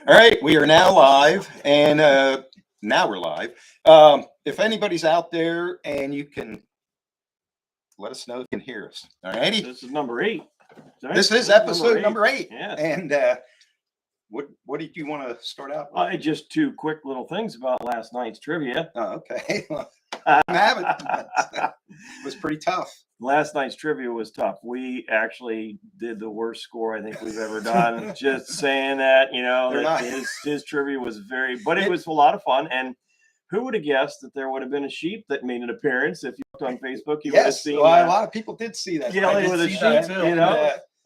right, we are now live, and now we're live. If anybody's out there and you can let us know if you can hear us. All righty. This is number 8. This is episode number 8. Yes. And what did you want to start out with? Just 2 quick little things about last night's trivia. Oh, okay. Well, I have it. It was pretty tough. Last night's trivia was tough. We actually did the worst score I think we've ever done. Just saying that, his trivia was but it was a lot of fun. And who would have guessed that there would have been a sheep that made an appearance? If you looked on Facebook, you would have seen a lot of people did see that. With a sheep,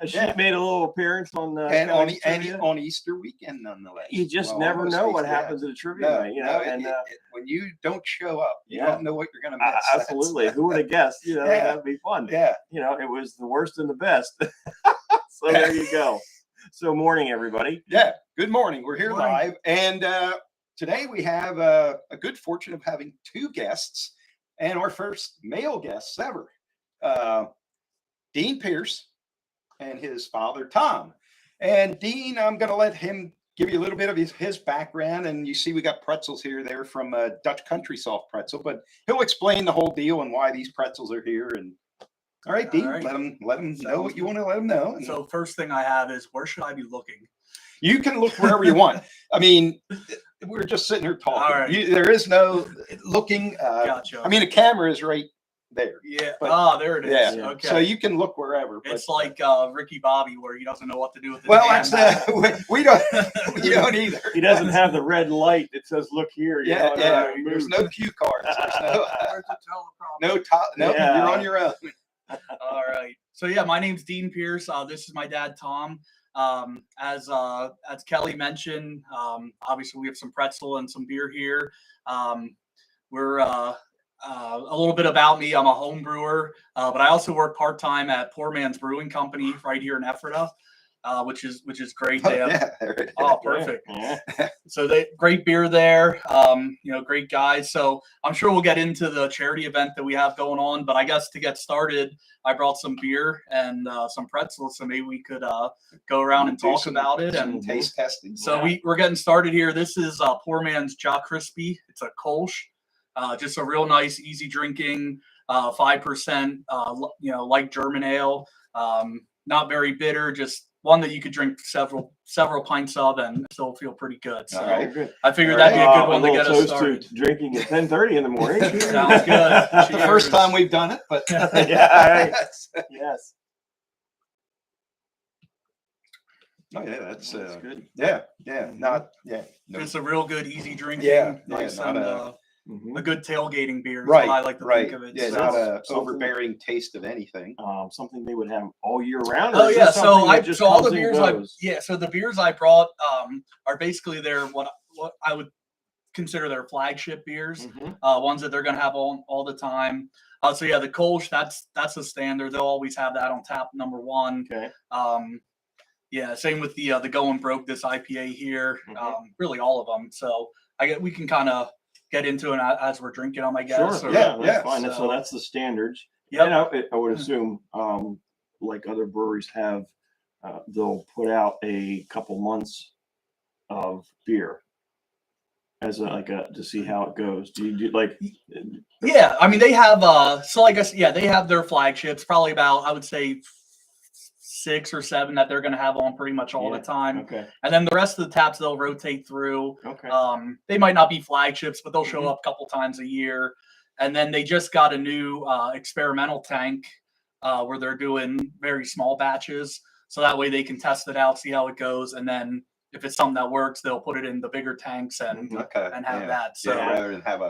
a sheep made a little appearance on on Easter weekend, nonetheless. You just never know what happens at a trivia night, when you don't show up, you don't know what you're going to miss. Absolutely. Who would have guessed? That'd be fun. Yeah. It was the worst and the best. So there you go. So morning, everybody. Yeah. Good morning. We're here live, and today we have a good fortune of having 2 guests, and our first male guests ever, Dean Pierce and his father, Tom. And Dean, I'm going to let him give you a little bit of his background. And you see we got pretzels here. They're from Dutch Country Soft Pretzel, but he'll explain the whole deal and why these pretzels are here. And all right, Dean, let him know what you want to let him know. And so first thing I have is, where should I be looking? You can look wherever you want. I mean, we're just sitting here talking. All right. There is no looking. Gotcha. I mean, the camera is right there. Yeah. But, there it is. Yeah. Okay. So you can look wherever. It's like Ricky Bobby, where he doesn't know what to do with his we don't either. He doesn't have the red light that says "Look here." There's no cue cards. There's no you're on your own. All right. So my name's Dean Pierce. This is my dad, Tom. As Kelly mentioned, obviously we have some pretzel and some beer here. We're a little bit about me. I'm a home brewer, but I also work part-time at Poor Man's Brewing Company right here in Ephrata, which is great. They have, perfect. Yeah. So great beer there. Great guys. So I'm sure we'll get into the charity event that we have going on, but I guess to get started, I brought some beer and some pretzels, so maybe we could go around and talk about it and taste testing. So we're getting started here. This is Poor Man's Ja Crispy. It's a Kolsch. Just a real nice, easy drinking, 5%, like German ale. Not very bitter, just one that you could drink several pints of and still feel pretty good. So I figured that'd be a good one to get us started. Drinking at 10:30 in the morning. Sounds good. It's the first time we've done it, but yes. Oh yeah, that's good. Just a real good, easy drinking. Nice a good tailgating beer. Is I like to think of it. Yeah, not a overbearing taste of anything. Something they would have all year round. Oh yeah, so all the beers the beers I brought are basically what I would consider their flagship beers. Ones that they're going to have all the time. The Kolsch, that's a standard. They'll always have that on tap, number 1. Okay. Same with the Going Broke, this IPA here. Really all of them. So we can kind of get into it as we're drinking them, I guess. Sure. That's fine. So that's the standards. Yeah, I would assume, like other breweries have, they'll put out a couple months of beer as to see how it goes. Do you do like? Yeah, I mean they have they have their flagships. Probably about, I would say, 6 or 7 that they're going to have on pretty much all the time. Okay. And then the rest of the taps they'll rotate through. Okay. They might not be flagships, but they'll show up a couple times a year. And then they just got a new experimental tank where they're doing very small batches. So that way they can test it out, see how it goes. And then if it's something that works, they'll put it in the bigger tanks and have that. So rather than have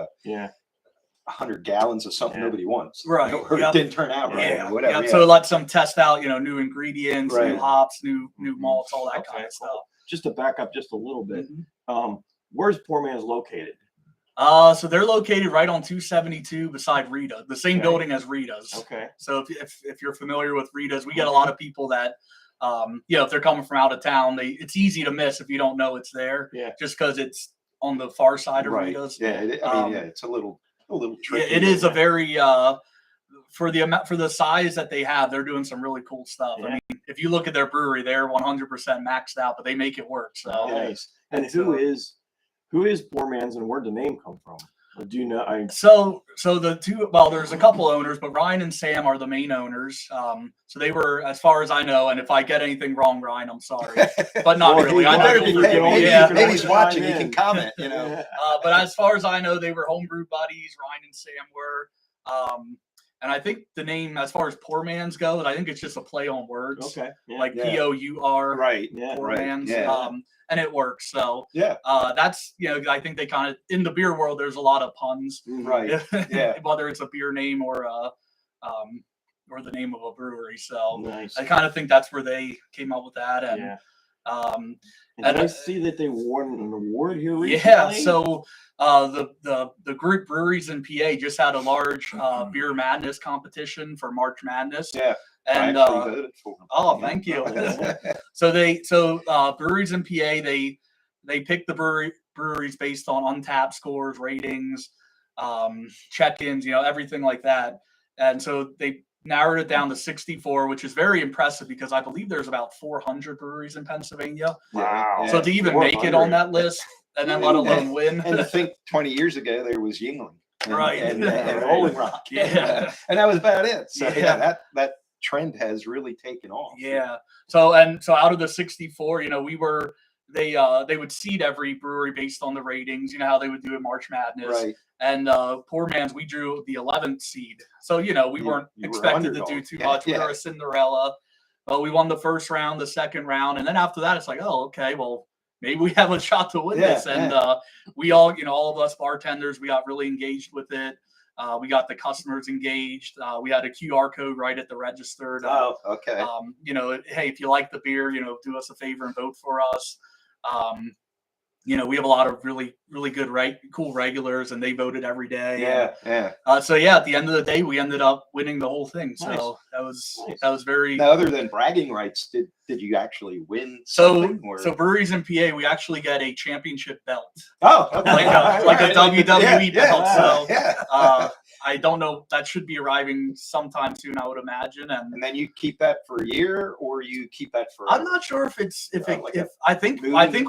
100 gallons of something nobody wants. Right. Or it didn't turn out right. Yeah. Or whatever. So let them test out, new ingredients, new hops, new malts, all that kind of stuff. Just to back up just a little bit, where's Poor Man's located? So they're located right on 272 beside Rita, the same building as Rita's. Okay. So if you're familiar with Rita's, we get a lot of people that, if they're coming from out of town, it's easy to miss if you don't know it's there. Yeah. Just because it's on the far side of Rita's. Yeah. It's a little tricky. It is a very for the size that they have, they're doing some really cool stuff. Yeah. I mean, if you look at their brewery, they're 100% maxed out, but they make it work. So nice. And who is Poor Man's, and where'd the name come from? Or do you know? So the two, well, there's a couple owners, but Ryan and Sam are the main owners. So they were, as far as I know, and if I get anything wrong, Ryan, I'm sorry, but not Well, really. he I know better you'll be forgive me. maybe Yeah. Maybe he's watching. He in. can comment. You know. But as far as I know, they were homebrew buddies. Ryan and Sam were. And I think the name, as far as Poor Man's goes, I think it's just a play on words. Okay. Yeah. Like Yeah. P-O-U-R. Right. Yeah. Poor right, Man's. yeah. And it works. So Yeah. that's, I think they kind of, in the beer world, there's a lot of puns. Right. Yeah. Whether it's a beer name or the name of a brewery. So Nice. I kind of think that's where they came up with that. And Yeah. and I see that they won an award here recently. yeah, so the group breweries in PA just had a large beer madness competition for March Madness. Yeah. And I actually voted for them. oh, thank you. So breweries in PA, they pick the breweries based on Untapped scores, ratings, check-ins, everything like that. And so they narrowed it down to 64, which is very impressive because I believe there's about 400 breweries in Pennsylvania. Wow. So to even make it on that list and then let alone win. And to think 20 years ago there was Yingling, Right. and Rolling Rock, Yeah. and that was about it. So Yeah. that trend has really taken off. Yeah. So out of the 64, they would seed every brewery based on the ratings. You know how they would do in March Madness. Right. And Poor Man's, we drew the 11th seed. So we weren't you were expected to do underdog. too Yeah, much. We yeah. were a Cinderella. But we won the first round, the second round, and then after that, it's like, oh, okay, well, maybe we have a shot to win Yeah, this. And we all of us bartenders, we got really engaged with it. We got the customers engaged. We had a QR code right at the register. Oh, okay. Hey, if you like the beer, do us a favor and vote for us. We have a lot of really, really good, cool regulars, and they voted every day. Yeah, and, yeah. at the end of the day, we ended up winning the whole thing. So Nice. that was very. Now, other than bragging rights, did you actually win So something? Or? breweries in PA, we actually get a championship belt, Oh, okay. like a WWE belt. Yeah, So yeah. I don't know. That should be arriving sometime soon, I would imagine. And then you keep that for a year, or you keep that for. I'm not sure I think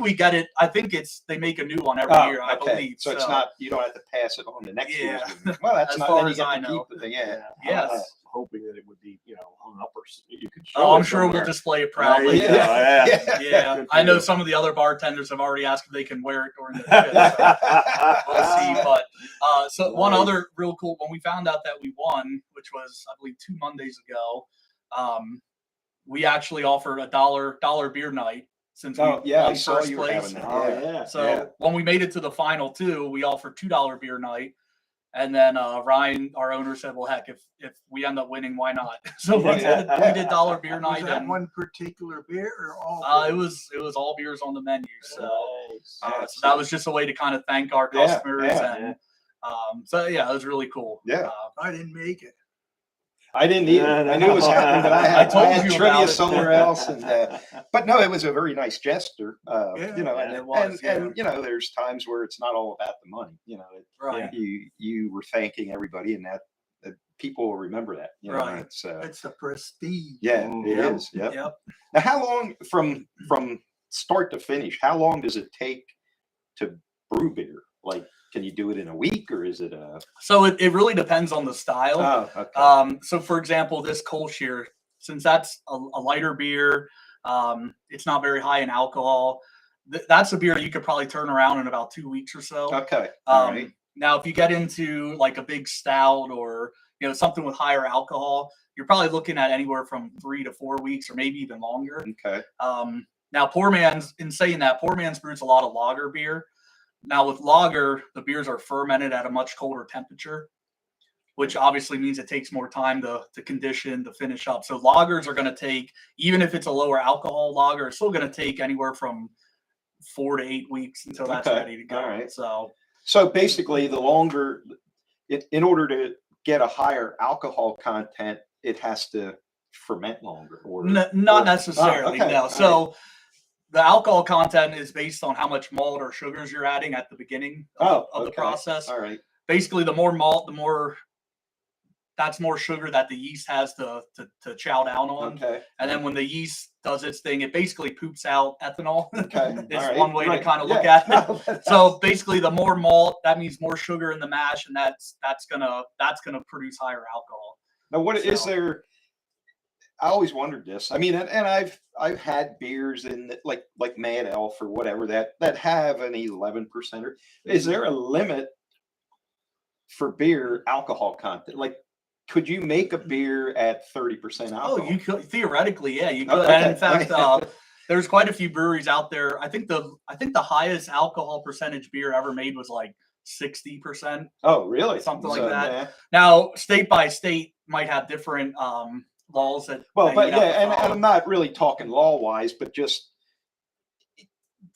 we get it. I think they make a new one every year. I believe. So it's not, you don't have to pass it on to next year's. Yeah. Well, that's As not. far Then you as get I to know. keep it. Yeah. Yes. I was hoping that it would be, hung up or you could show Oh, I'm it sure we'll somewhere. display it There proudly. you go, yeah. Yeah, Good for I know you. some of the other bartenders have already asked if they can wear it during the trip. So we'll see. But so one other real cool, when we found out that we won, which was I believe 2 Mondays ago, we actually offered a dollar beer night since we Oh, yeah, I won saw first you were place. having that. Oh, Yeah. yeah. So when we made it to the final two, we offered $2 beer night. And then Ryan, our owner, said, "Well, heck, if we end up winning, why not?" So we did dollar beer Was night. that And one particular beer or all? it was all beers on the menu. So Nice. so that was just a way to kind of thank our Yeah, customers. yeah, And so yeah, it was really cool. Yeah. I didn't make it. I didn't either. No, I knew it was happening, but I I told had you trivia about it. somewhere else. And but no, it was a very nice gesture. Yeah, And it was, and there's times where it's not all about the money. Right. You were thanking everybody, and that people will remember that. Right. It's It's a prestige. yeah, it Yep. is. Yep. Yep. Now, how long from start to finish? How long does it take to brew beer? Like, can you do it in a week, or is it a? So it really depends on the style. Oh, okay. So for example, this Kolschir, since that's a lighter beer, it's not very high in alcohol. That's a beer you could probably turn around in about 2 weeks or so. Okay. All right. Now, if you get into like a big stout or something with higher alcohol, you're probably looking at anywhere from 3 to 4 weeks, or maybe even longer. Okay. Now, Poor Man's brews a lot of lager beer. Now, with lager, the beers are fermented at a much colder temperature, which obviously means it takes more time to condition, to finish up. So lagers are going to take, even if it's a lower alcohol lager, it's still going to take anywhere from 4 to 8 weeks until that's Okay. ready to go. All right. So basically, the longer, in order to get a higher alcohol content, it has to ferment longer. Or not necessarily, okay. no. All So the alcohol content is based on how much malt or sugars you're adding at the beginning of the okay. process. All right. Basically, the more malt, the more that's more sugar that the yeast has to chow down on. Okay. And then when the yeast does its thing, it basically poops out ethanol. Okay. Is All right. one way Right. to kind of Yeah. look at it. No, So basically, the more malt, that means more sugar in the mash, and that's gonna produce higher alcohol. now, what is So- there? I always wondered this. I mean, and I've had beers in like Mad Elf or whatever that have an 11%. Is there a limit for beer alcohol content? Like, could you make a beer at 30% alcohol? Oh, you could theoretically, yeah, you could. Okay. And in fact, there's quite a few breweries out there. I think the highest alcohol percentage beer ever made was like 60%. Oh, really? Something like that. Yeah. Now, state by state might have different laws that. Well, that but you'd have yeah, to and follow. I'm not really talking law wise, but just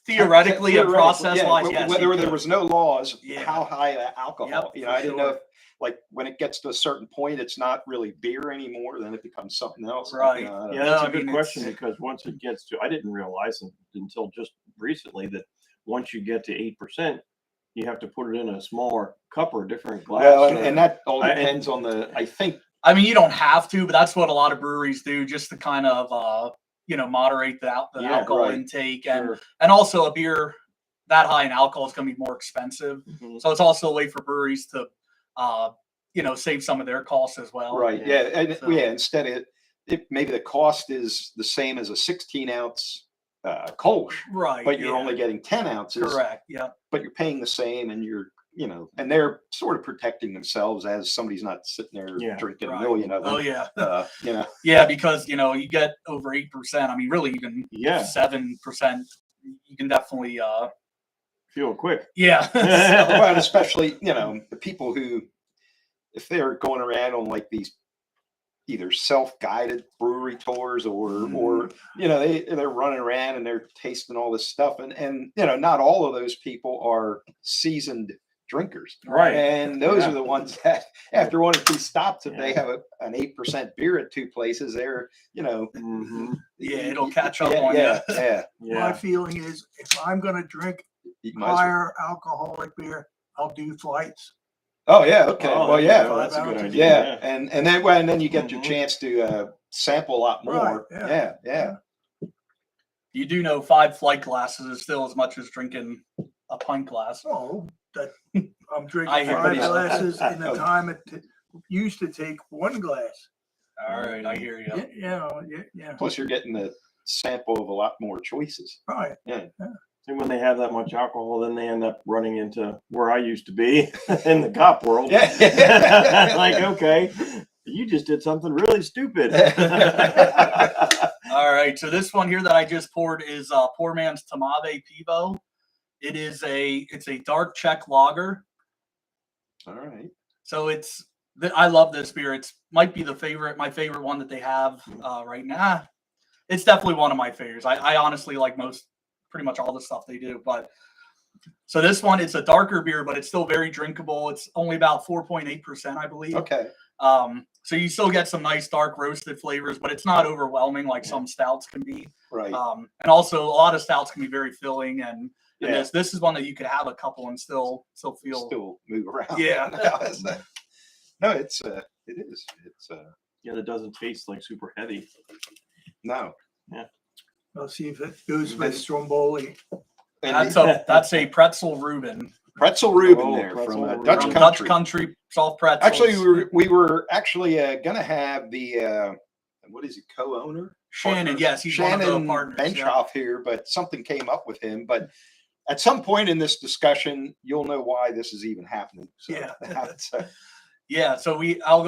theoretically and process yeah, wise, yes. whether you there could. was no laws, Yeah. how high the alcohol? Yep, You know, for I didn't know sure. if, like, when it gets to a certain point, it's not really beer anymore. Then it becomes something else. Right. You know, I don't Yeah, know. that's No, a I good mean, question it's- because once it gets to, I didn't realize until just recently that once you get to 8%, you have to put it in a smaller cup or a different glass. Well, or- and that all I- depends on the. I think. I mean, you don't have to, but that's what a lot of breweries do, just to kind of moderate the Yeah, alcohol right. intake, Sure. and also a beer that high in alcohol is going to be more expensive. Mhm. So it's also a way for breweries to save some of their costs as well. Right. Yeah. Yeah. And So- yeah, instead of it, maybe the cost is the same as a 16-ounce Kolsch, Right. but you're yeah, only getting 10 ounces. correct. Yeah. But you're paying the same, and you're, and they're sort of protecting themselves as somebody's not sitting there Yeah, drinking right. a million of them. Oh yeah. Yeah, because you get over 8%. I mean, really, even Yeah. 7%, you can definitely Feel quick. yeah. Well, and especially, the people who, if they're going around on like these either self-guided brewery tours or they're running around and they're tasting all this stuff, and not all of those people are seasoned drinkers, Right. and those Yeah. are the ones that after one or two stops, if they Yeah. have an 8% beer at two places, they're Mhm. Yeah, it'll catch up yeah, on yeah, you. yeah. My Yeah. feeling is if I'm gonna drink You might as well- higher alcoholic beer, I'll do flights. Oh yeah, okay. Oh, well, there you yeah, go. That's a good Yeah. idea. yeah, and then you get your Mhm. chance to sample a lot more. Right, Yeah, yeah. You do know 5 flight glasses is still as much as drinking a pint glass. Oh, that I'm drinking I hear 5 you. glasses in the Oh. time it used to take 1 glass. All right, I hear you. Yeah. Plus, you're getting a sample of a lot more choices. Right. And when they have that much alcohol, then they end up running into where I used to be in the cop world. Yeah. Like, okay, you just did something really stupid. All right, so this one here that I just poured is Poor Man's Tamave Pivo. It's a dark Czech lager. All right. So I love this beer. It's might be my favorite one that they have right now. It's definitely one of my favorites. I honestly like pretty much all the stuff they do. But so this one, it's a darker beer, but it's still very drinkable. It's only about 4.8%, I believe. Okay. So you still get some nice dark roasted flavors, but it's not overwhelming like some stouts can be. Right. And also a lot of stouts can be very filling, and Yeah. this is one that you could have a couple and still feel. Still move around. Yeah. No, it is. It's Yeah, that doesn't taste like super heavy. no. I'll see if it goes with Stromboli. And That's a pretzel Reuben pretzel Reuben Oh, there pretzel from Reuben. Dutch from Country. Dutch Country Soft Pretzels. Actually, we were actually gonna have the what is he, co-owner? Shannon, Partner? yes, he's one of Shannon the partners. Yeah. Benshoff here, but something came up with him. But at some point in this discussion, you'll know why this is even happening. So, Yeah. it's, Yeah, so we have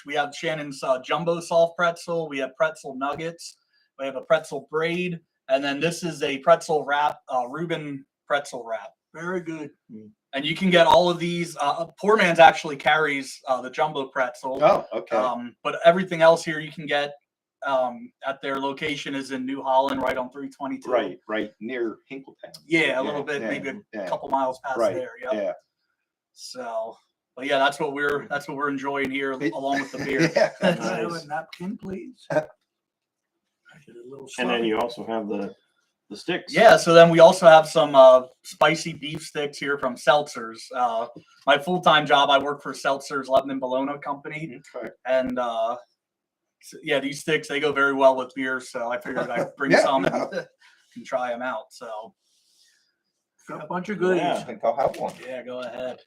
we have Shannon's jumbo soft pretzel, we have pretzel nuggets, we have a pretzel braid, and then this is a pretzel wrap, Reuben pretzel wrap. Very good. And you can get all of these. Poor Man's actually carries the jumbo pretzel. oh, okay. But everything else here you can get at their location is in New Holland, right on 322. Right near Hinkletown. Yeah, a little bit, yeah, maybe a yeah. couple miles past Right. there. Yep. Yeah. So, but yeah, that's what we're enjoying here, along with the beer. Yeah. Can I have Nice. a napkin, please? I get a little And then sloppy. you also have the the sticks. Yeah, so then we also have some spicy beef sticks here from Seltzers. My full-time job, I work for Seltzers Lebanon Bologna Company, Okay. and yeah, these sticks, they go very well with beer, so I figured I'd bring Yeah, some no. and try them out. So Got a bunch of goodies. Yeah. I think I'll have one. yeah, go ahead.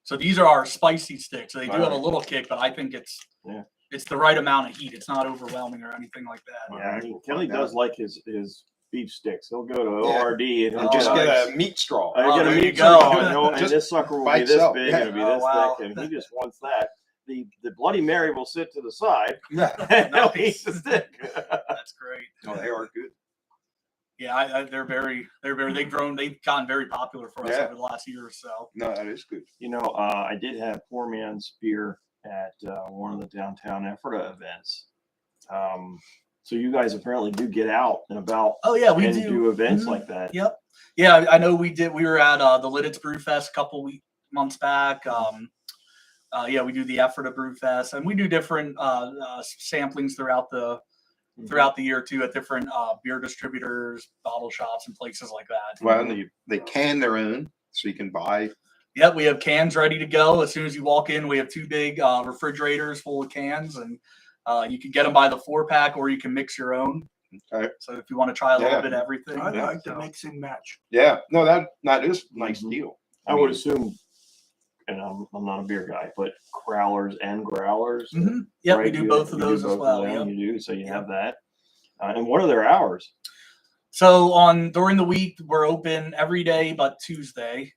So these are our spicy sticks. So they do have a Alright. little kick, but I think it's Yeah. it's the right amount of heat. It's not overwhelming or anything like that. Yeah, I Alright, mean, we'll Kelly find does out. like his beef sticks. He'll go to Yeah. ORD and he'll And just Oh, get nice. a meat straw. I get there a you meat go. straw, and Just this sucker will by be this itself, big, yeah. and it'll be Oh, this wow. thick, and he just wants that. The Bloody Mary will sit to the side, Yeah. and he'll eat Nice. the stick. That's great. Oh, they are good. Yeah, they've gotten very popular for us Yeah. over the last year or so. No, that is good. You know, I did have poor man's beer at one of the downtown Ephrata events. So you guys apparently do get out and about Oh yeah, we and do. events Mhm. like that. Yep. Yeah, I know we did. We were at the Lidditz Brew Fest a couple months back. Yeah, we do the Ephrata Brew Fest, and we do different samplings throughout the year too at different beer distributors, bottle shops, and places like that. Well, they can their own, so you can buy. Yep, we have cans ready to go. As soon as you walk in, we have 2 big refrigerators full of cans, and you can get them by the 4-pack, or you can mix your own. Okay. So if you want to try a little Yeah. bit of everything, I like the so- mix and match. Yeah, no, that is a nice Mhm. deal. I would assume, and I'm not a beer guy, but crowlers and growlers. Mhm. Yep, we right? do You- both of you do those as both of well. them, Yep. You do, so you Yep. have that. And what are their hours? So during the week, we're open every day but Tuesday.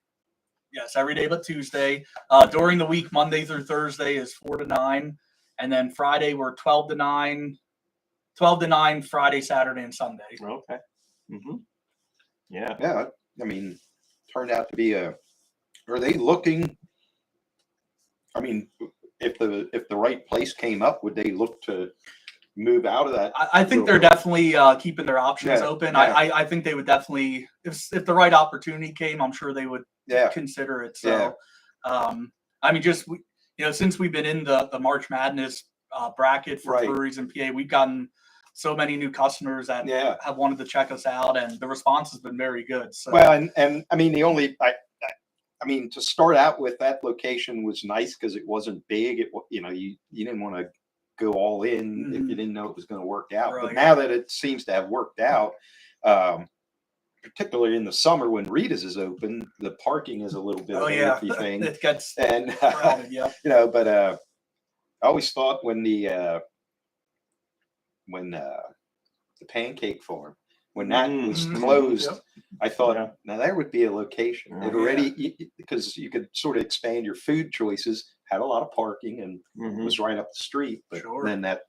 Yes, every day but Tuesday. During the week, Monday through Thursday is 4 to 9, and then Friday we're 12 to 9. 12 to 9 Friday, Saturday, and Sunday. Okay. Mm-hmm. Yeah. Yeah, I mean, turned out to be a. Are they looking? I mean, if the right place came up, would they look to move out of that? I think they're definitely keeping their options Yeah, open. yeah. I think they would definitely, if the right opportunity came, I'm sure they would Yeah, consider it. So, I mean, just since we've been in the March Madness bracket for Right. breweries in PA, we've gotten so many new customers that yeah. have wanted to check us out, and the response has been very good. So, Well, and I mean, I mean, to start out with, that location was nice because it wasn't big. You didn't want to go all in if you Mhm. didn't know it was going to work out. But Right. now that it seems to have worked out, particularly in the summer when Rita's is open, the parking is a little bit oh of an yeah, iffy thing. it gets And crowded. Yeah. but I always thought when the Pancake Farm, when that was Mhm. closed, Yep. I thought, Yeah. now there would be a location. Oh, It already, because you could sort of expand your food choices, had a lot of parking, and Mhm. was right up the street. But Sure. then that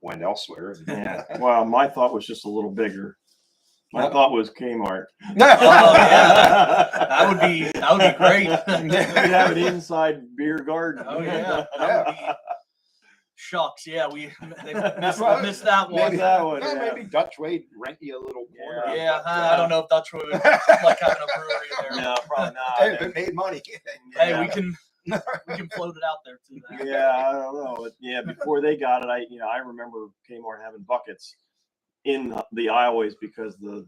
went elsewhere. Yeah. Well, my thought was just a little bigger. My Yeah. thought was Kmart. Oh yeah, that would be great. We could have an inside beer garden. Oh yeah, Yeah. that would be, shucks. Yeah, they missed Well, that one. maybe that one. Yeah, Yeah. maybe Dutch Wade rent you a little corner. Yeah, but, I don't know if Dutch would like having a brewery in there. No, probably not. Hey, if it made money. Hey, Yeah. we can float it out there too. Then. Yeah, I don't know. But yeah, before they got it, I remember Kmart having buckets in the aisleways because the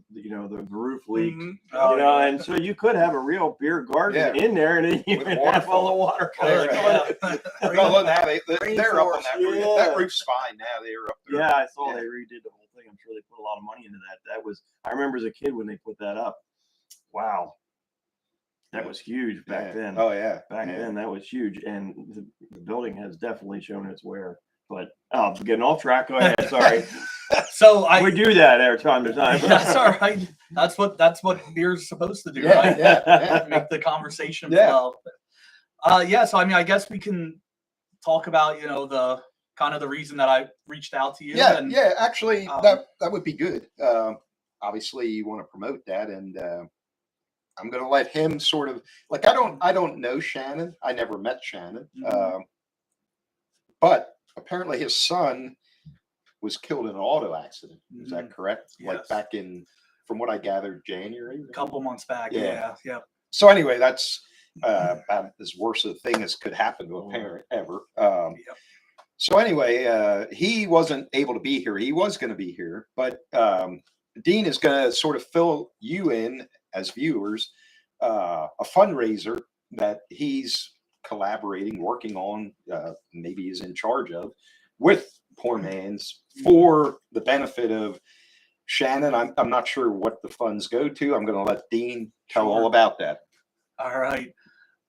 roof leaked. Mhm. Oh, yeah. And so you could have a real beer garden Yeah. in there, and then you With would have all the waterfall. water There coming. you go. No, now they're up on that roof. Yeah. That roof's fine now. They're up there. Yeah, I saw Yeah. they redid the whole thing. I'm sure they put a lot of money into that. I remember as a kid when they put that up. Wow. That was huge back Yeah. then. Oh yeah. Back Yeah. then, that was huge. And the building has definitely shown its wear. But I'm getting off track. Go ahead. Sorry. So We do that every time to time. That's all right. That's what beer's supposed to do, Yeah, right? yeah. Make the conversation Yeah. flow. Yeah. So I mean, I guess we can talk about the kind of the reason that I reached out to you. Yeah, and, yeah. Actually, um, that would be good. Obviously, you want to promote that, and I'm going to let him sort of like. I don't know Shannon. I never met Shannon, Mhm. but apparently his son was killed in an auto accident. Is that Mhm. correct? Like Yes. back in, from what I gathered, January. A couple months back. Yeah. Yeah. So anyway, that's about as worse a thing as could happen to a parent ever. Yep. So anyway, he wasn't able to be here. He was going to be here, but Dean is going to sort of fill you in as viewers, a fundraiser that he's collaborating, working on, maybe is in charge of, with Poor Man's for the benefit of Shannon. I'm not sure what the funds go to. I'm going to let Dean tell all about that. All right.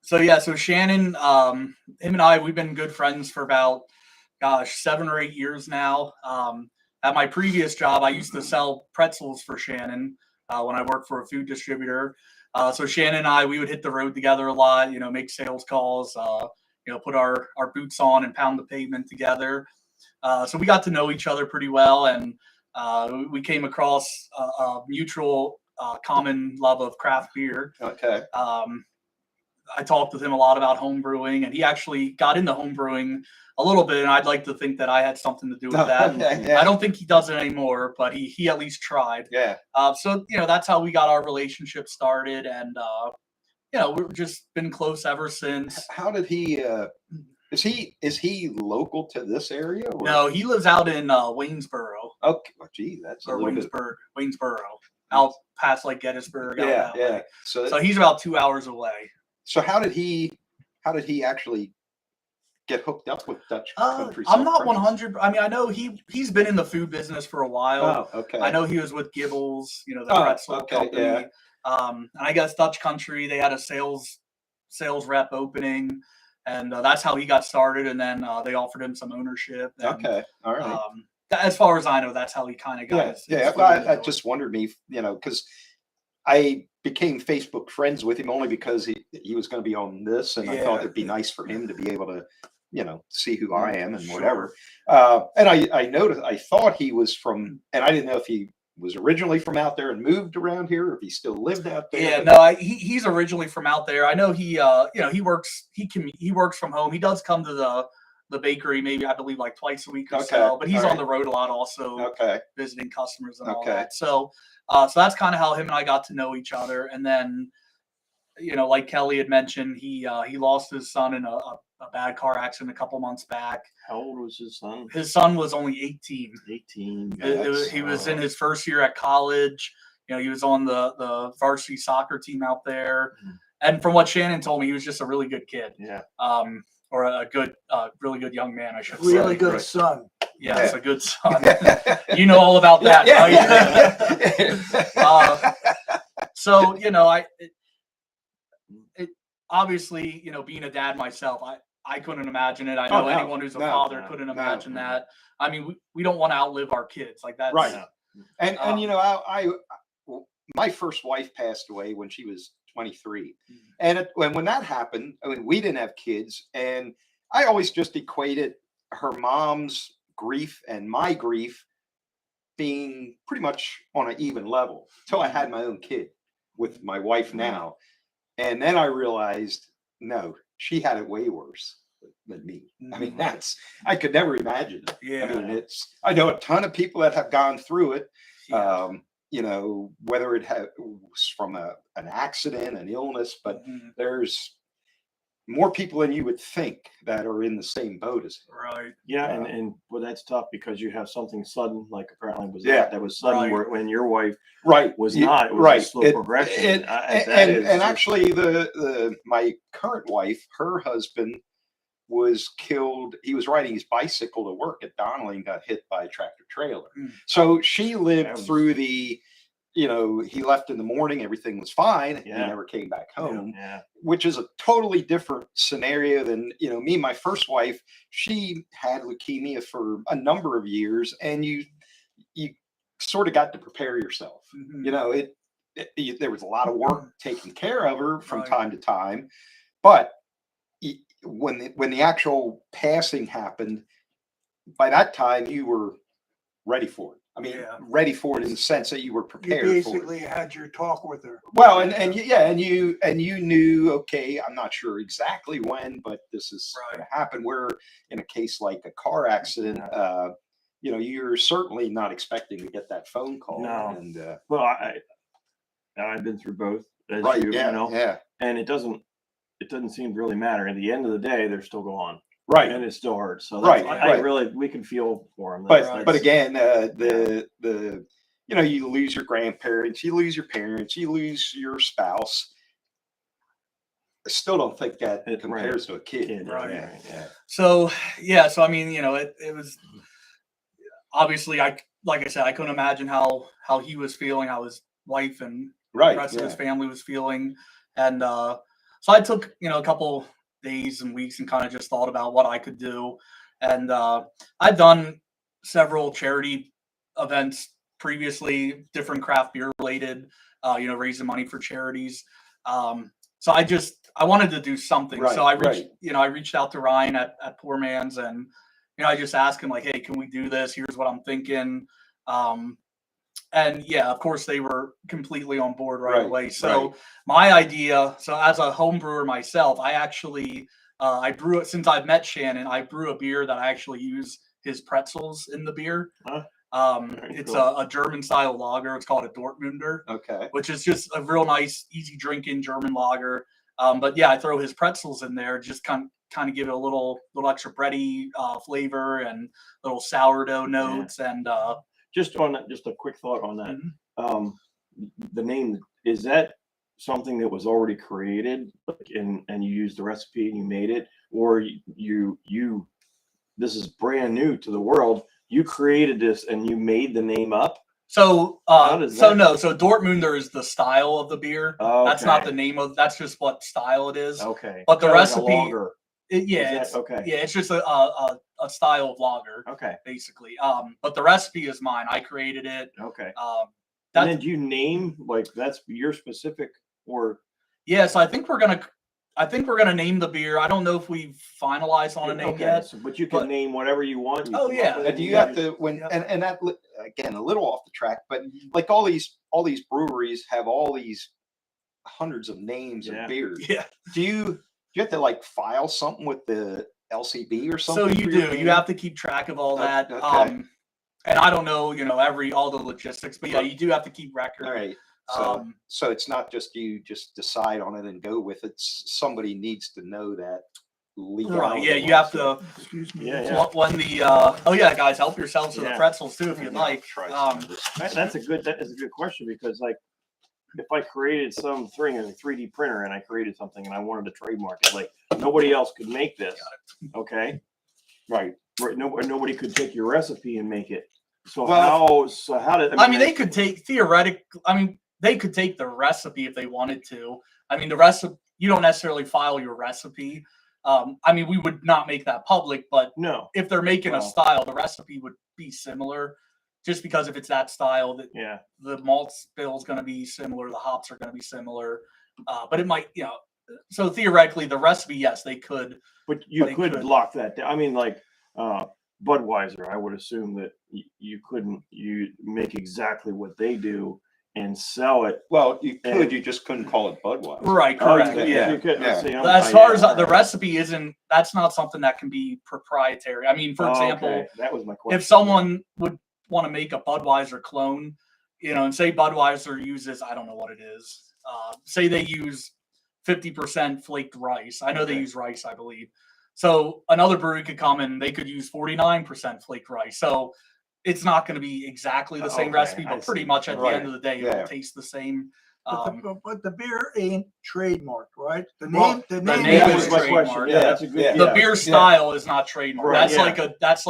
So yeah, so Shannon, him and I, we've been good friends for about, 7 or 8 years now. At my previous job, I used to sell pretzels for Shannon when I worked for a food distributor. So Shannon and I, we would hit the road together a lot, make sales calls, put our boots on and pound the pavement together. So we got to know each other pretty well, and we came across a mutual common love of craft beer. Okay. I talked with him a lot about home brewing, and he actually got into home brewing a little bit, and I'd like to think that I had something to do with that. Okay, yeah. I don't think he does it anymore, but he at least tried. Yeah. So that's how we got our relationship started, and we've just been close ever since. How did he? Is he local to this area? Or? No, he lives out in Waynesboro. Okay. Oh, gee, that's a Or little bit. Waynesboro, out past like Gettysburg. Out Yeah, that yeah. way. So So he's about 2 hours away. So how did he actually get hooked up with Dutch Country Soft I'm not Pretzels? 100. I mean, I know he's been in the food business for a while. Oh, okay. I know he was with Gibbles, the Oh, pretzel okay, company. yeah. And I guess Dutch Country, they had a sales rep opening, and that's how he got started. And then they offered him some ownership. And, Okay, all right. As far as I know, that's how he kind of got. I just wondered because I became Facebook friends with him only because he was going to be on this, and I thought it'd be nice for him to be able to, see who I am and whatever. And I noticed, I thought he was from, and I didn't know if he was originally from out there and moved around here, or if he still lived out there. Yeah, no, he's originally from out there. I know he works from home. He does come to the bakery, maybe I believe like twice a week or so, but he's on the road a lot also, visiting customers and all that. So that's kind of how him and I got to know each other. And then, like Kelly had mentioned, he lost his son in a bad car accident a couple months back. How old was his son? His son was only 18. 18. He was in his first year at college. He was on the varsity soccer team out there. Mm-hmm. And from what Shannon told me, he was just a really good kid. Yeah. Or a good, really good young man, I should say. Really good son. Yeah, it's a good son. You know all about that, right? So, it obviously, being a dad myself, I couldn't imagine it. I know anyone who's a father couldn't imagine that. I mean, we don't want to outlive our kids like that. Right. And my first wife passed away when she was 23. And when that happened, I mean, we didn't have kids. And I always just equated her mom's grief and my grief being pretty much on an even level until I had my own kid with my wife now. And then I realized, no, she had it way worse than me. I mean, I could never imagine it. Yeah. I mean, I know a ton of people that have gone through it. Yeah. Whether it was from an accident, an illness, but there's more people than you would think that are in the same boat as him. Right. Yeah, and that's tough because you have something sudden, like apparently was that was sudden when your wife was not. It was a slow progression. And actually, my current wife, her husband was killed. He was riding his bicycle to work at Donnelly and got hit by a tractor trailer. So she lived through he left in the morning, everything was fine. He never came back home, which is a totally different scenario than, me. My first wife, she had leukemia for a number of years, and you sort of got to prepare yourself. There was a lot of work taking care of her from time to time, but when the actual passing happened, by that time you were ready for it. I mean, ready for it in the sense that you were prepared. You basically had your talk with her. Well, and you knew, okay, I'm not sure exactly when, but this is going to happen. Where in a case like a car accident, you're certainly not expecting to get that phone call. No. And well, I've been through both. And it doesn't seem to really matter. At the end of the day, they're still going. Right. And it still hurts. So I really, we can feel for them. But again, the you know, you lose your grandparents, you lose your parents, you lose your spouse. I still don't think that it compares to a kid. Right. Yeah. So I mean, you know, it was obviously, like I said, I couldn't imagine how he was feeling, how his wife and the rest of his family was feeling, and so I took, you know, a couple days and weeks and kind of just thought about what I could do, and I've done several charity events previously, different craft beer related, you know, raising money for charities. So I wanted to do something. Right, so I reached out to Ryan at Poor Man's, and you know, I just asked him like, hey, can we do this? Here's what I'm thinking. And yeah, of course they were completely on board right away. So my idea, so as a home brewer myself, I actually I brew it since I've met Shannon. I brew a beer that I actually use his pretzels in the beer. It's cool. a German style lager. It's called a Dortmunder. Okay. Which is just a real nice, easy drinking German lager. But yeah, I throw his pretzels in there, just kind of give it a little extra bready flavor and little sourdough notes. And just a quick thought on that. Mm-hmm. The name, is that something that was already created, and you used the recipe and you made it, or you this is brand new to the world? You created this and you made the name up? So Dortmunder is the style of the beer. Okay. That's not the name of. That's just what style it is. Okay. But the recipe, okay. It's just a style of lager. Okay. Basically, but the recipe is mine. I created it. Okay. And then do you name, like, that's your specific, or? Yeah. So I think we're gonna name the beer. I don't know if we've finalized on a name yet. So, but you can name whatever you want. Oh yeah. And do you have to and that, again, a little off the track, but like all these breweries have all these hundreds of names of beers. Yeah. Do you have to like file something with the LCB or something? So you do. You have to keep track of all that. Okay. And I don't know, you know, all the logistics, but yeah, you do have to keep record. All right. So it's not just you just decide on it and go with it. Somebody needs to know that. Right. Yeah, you have to. Excuse me. Yeah. When the oh yeah, guys, help yourselves to the pretzels too if you'd like. That is a good question, because like, if I created something in a 3D printer and I created something and I wanted to trademark it, like, nobody else could make this. Okay. Right. Nobody could take your recipe and make it. So how did I mean, they could take they could take the recipe if they wanted to. I mean, the recipe, you don't necessarily file your recipe. I mean, we would not make that public, but no, if they're making a style, the recipe would be similar, just because if it's that style, that the malt bill is going to be similar, the hops are going to be similar, but it might, you know, so theoretically the recipe, yes, they could. But you could lock that down. I mean, like Budweiser, I would assume that you couldn't make exactly what they do and sell it. Well, you could. You just couldn't call it Budweiser. Right. Correct. You could. See, as far as the recipe that's not something that can be proprietary. I mean, for example, that was my question. If someone would want to make a Budweiser clone, you know, and say Budweiser uses, I don't know what it is. Say they use 50% flaked rice. I know they use rice, I believe. So another brewery could come and they could use 49% flaked rice. So it's not going to be exactly the same recipe, but pretty much at the end of the day, it'll taste the same. But the beer ain't trademarked, right? The name is my question. Yeah, that's a good. The beer style is not trademarked. Right, that's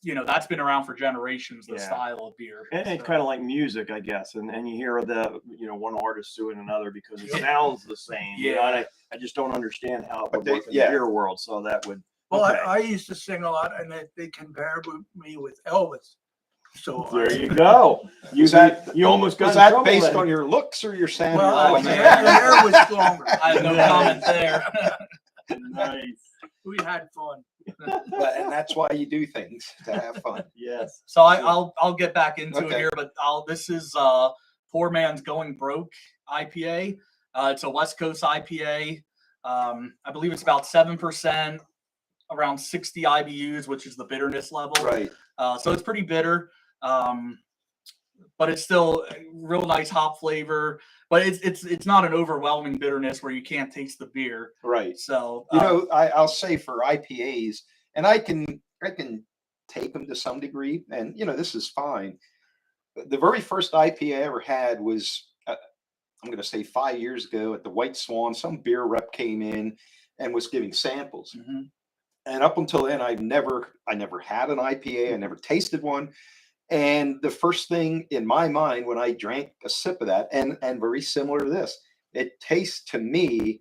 you know, that's been around for generations. The style of beer, and it's kind of like music, I guess. And you hear one artist suing another because it sounds the same. Yeah, you know, and I just don't understand how it would work in the beer world. So that would. Well, I used to sing a lot, and they compared me with Elvis. So there you go. You almost got. Was that based on your looks or your sound? Well, the hair was longer. I have no comment there. Nice. We had fun. And that's why you do things, to have fun. Yes. So I'll get back into it here, but this is Poor Man's Going Broke IPA. It's a West Coast IPA. I believe it's about 7%, around 60 IBUs, which is the bitterness level. Right. So it's pretty bitter, but it's still a real nice hop flavor. But it's not an overwhelming bitterness where you can't taste the beer. Right. So I'll say for IPAs, and I can take them to some degree. And, this is fine. The very first IPA I ever had was, I'm going to say 5 years ago at the White Swan. Some beer rep came in and was giving samples. Mm-hmm. And up until then, I never had an IPA. I never tasted one. And the first thing in my mind when I drank a sip of that, and very similar to this, it tastes to me